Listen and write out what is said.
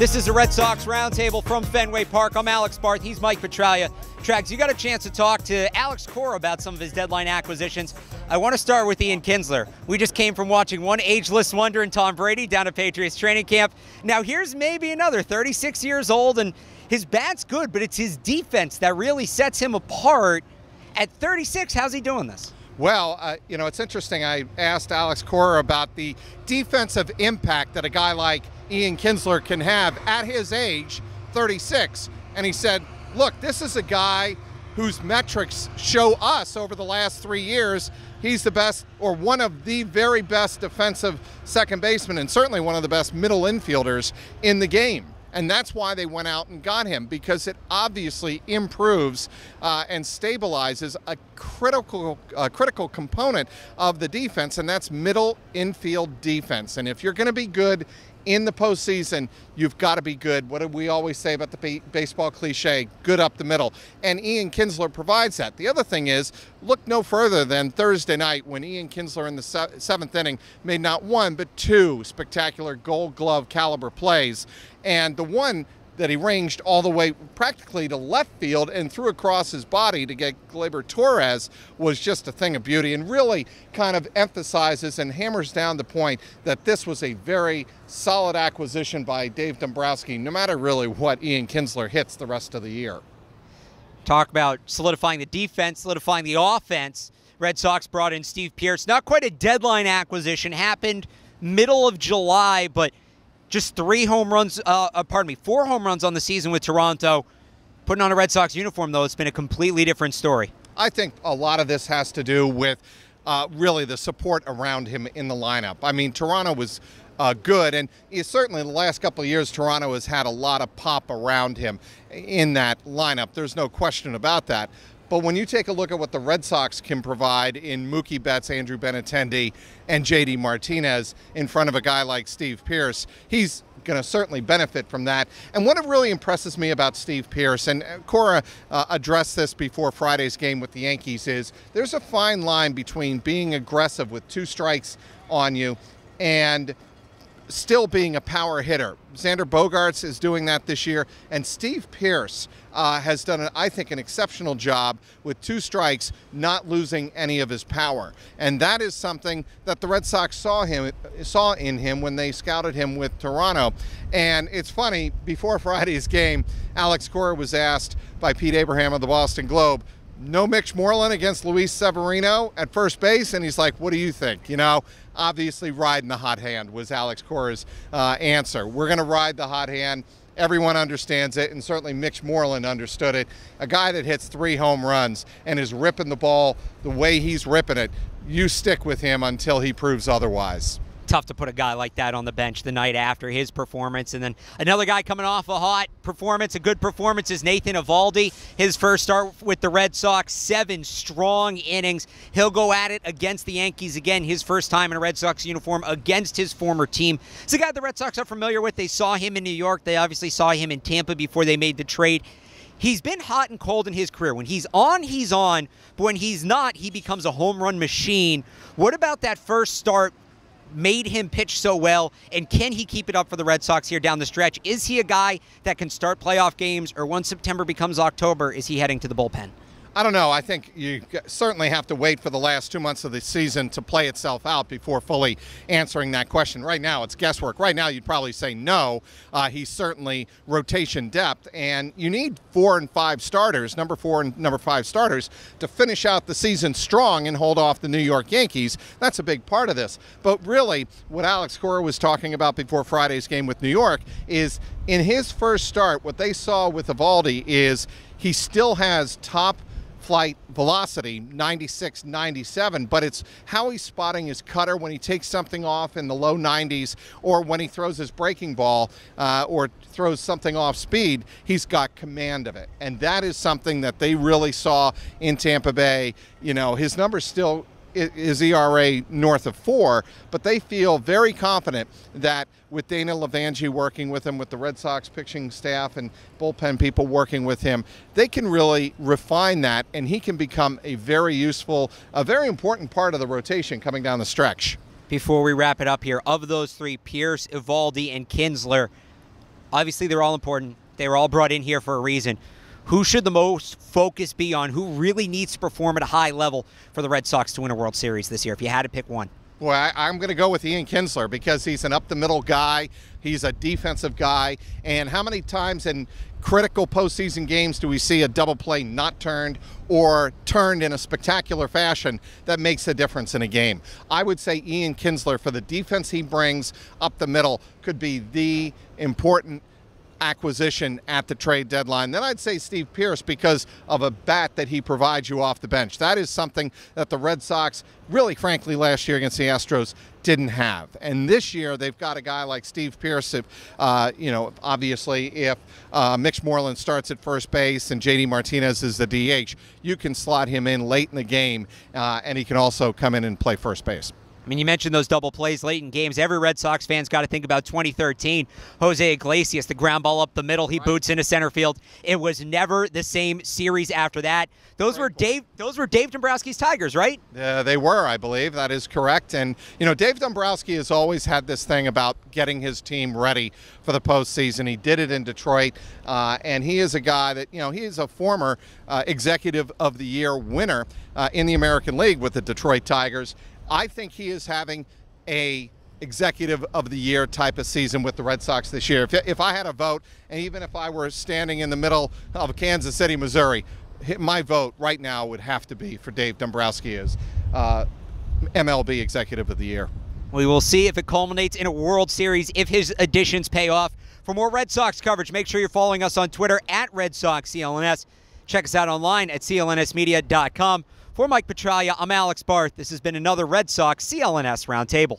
This is the Red Sox Roundtable from Fenway Park. I'm Alex Barth. He's Mike Petraglia. Trags, you got a chance to talk to Alex Cora about some of his deadline acquisitions. I want to start with Ian Kinsler. We just came from watching one ageless wonder in Tom Brady down at Patriots training camp. Now here's maybe another 36 years old, and his bat's good, but it's his defense that really sets him apart. At 36, how's he doing this? Well, it's interesting. I asked Alex Cora about the defensive impact that a guy like Ian Kinsler can have at his age, 36. And he said, look, this is a guy whose metrics show us over the last 3 years he's the best, or one of the very best defensive second basemen, and certainly one of the best middle infielders in the game. And that's why they went out and got him, because it obviously improves and stabilizes a critical component of the defense, and that's middle infield defense. And if you're going to be good in the postseason, you've got to be good. What do we always say about the baseball cliche? Good up the middle. And Ian Kinsler provides that. The other thing is, look no further than Thursday night when Ian Kinsler in the seventh inning made not one but two spectacular Gold Glove caliber plays. And the one that he ranged all the way practically to left field and threw across his body to get Gleyber Torres was just a thing of beauty, and really kind of emphasizes and hammers down the point that this was a very solid acquisition by Dave Dombrowski, no matter really what Ian Kinsler hits the rest of the year. Talk about solidifying the defense, solidifying the offense. Red Sox brought in Steve Pearce. Not quite a deadline acquisition, happened middle of July, but just 4 home runs on the season with Toronto. Putting on a Red Sox uniform, though, it's been a completely different story. I think a lot of this has to do with really the support around him in the lineup. I mean, Toronto was good, and certainly the last couple of years, Toronto has had a lot of pop around him in that lineup. There's no question about that. But when you take a look at what the Red Sox can provide in Mookie Betts, Andrew Benintendi, and J.D. Martinez in front of a guy like Steve Pearce, he's going to certainly benefit from that. And what really impresses me about Steve Pearce, and Cora addressed this before Friday's game with the Yankees, is there's a fine line between being aggressive with 2 strikes on you and still being a power hitter. Xander Bogaerts is doing that this year, and Steve Pearce has done, I think, an exceptional job with 2 strikes, not losing any of his power. And that is something that the Red Sox saw in him when they scouted him with Toronto. And it's funny, before Friday's game, Alex Cora was asked by Pete Abraham of the Boston Globe, no Mitch Moreland against Luis Severino at first base, and he's like, what do you think? Obviously riding the hot hand was Alex Cora's answer. We're going to ride the hot hand. Everyone understands it, and certainly Mitch Moreland understood it. A guy that hits 3 home runs and is ripping the ball the way he's ripping it, you stick with him until he proves otherwise. Tough to put a guy like that on the bench the night after his performance. And then another guy coming off a hot performance, a good performance, is Nathan Eovaldi. His first start with the Red Sox, 7 strong innings. He'll go at it against the Yankees again, his first time in a Red Sox uniform against his former team. It's a guy the Red Sox are familiar with. They saw him in New York. They obviously saw him in Tampa before they made the trade. He's been hot and cold in his career. When he's on, but when he's not, he becomes a home run machine. What about that first start made him pitch so well, and can he keep it up for the Red Sox here down the stretch? Is he a guy that can start playoff games, or once September becomes October, is he heading to the bullpen? I don't know. I think you certainly have to wait for the last 2 months of the season to play itself out before fully answering that question. Right now, it's guesswork. Right now, you'd probably say no. He's certainly rotation depth, and you need 4 and 5 starters, number 4 and number 5 starters, to finish out the season strong and hold off the New York Yankees. That's a big part of this. But really, what Alex Cora was talking about before Friday's game with New York is, in his first start, what they saw with Eovaldi is he still has top flight velocity, 96, 97, but it's how he's spotting his cutter when he takes something off in the low 90s, or when he throws his breaking ball or throws something off speed. He's got command of it, and that is something that they really saw in Tampa Bay. His numbers still is ERA north of 4, but they feel very confident that with Dana LeVangie working with him, with the Red Sox pitching staff and bullpen people working with him, they can really refine that, and he can become a very useful, a very important part of the rotation coming down the stretch. Before we wrap it up here, of those 3, Pearce, Eovaldi, and Kinsler, Obviously, they're all important. They were all brought in here for a reason. Who should the most focus be on? Who really needs to perform at a high level for the Red Sox to win a World Series this year, if you had to pick one? Boy, I'm going to go with Ian Kinsler because he's an up-the-middle guy. He's a defensive guy. And how many times in critical postseason games do we see a double play not turned or turned in a spectacular fashion that makes a difference in a game? I would say Ian Kinsler, for the defense he brings up the middle, could be the important acquisition at the trade deadline. Then I'd say Steve Pearce because of a bat that he provides you off the bench. That is something that the Red Sox, really frankly, last year against the Astros didn't have. And this year they've got a guy like Steve Pearce. If, obviously if Mitch Moreland starts at first base and JD Martinez is the DH, you can slot him in late in the game and he can also come in and play first base. I mean, you mentioned those double plays late in games. Every Red Sox fan's got to think about 2013. Jose Iglesias, the ground ball up the middle. He boots into center field. It was never the same series after that. Those were Dave Dombrowski's Tigers, right? They were, I believe. That is correct. And, Dave Dombrowski has always had this thing about getting his team ready for the postseason. He did it in Detroit. And he is a guy that, he is a former Executive of the Year winner in the American League with the Detroit Tigers. I think he is having a Executive of the Year type of season with the Red Sox this year. If I had a vote, and even if I were standing in the middle of Kansas City, Missouri, my vote right now would have to be for Dave Dombrowski as MLB Executive of the Year. We will see if it culminates in a World Series, if his additions pay off. For more Red Sox coverage, make sure you're following us on Twitter at Red Sox CLNS. Check us out online at clnsmedia.com. For Mike Petraglia, I'm Alex Barth. This has been another Red Sox CLNS Roundtable.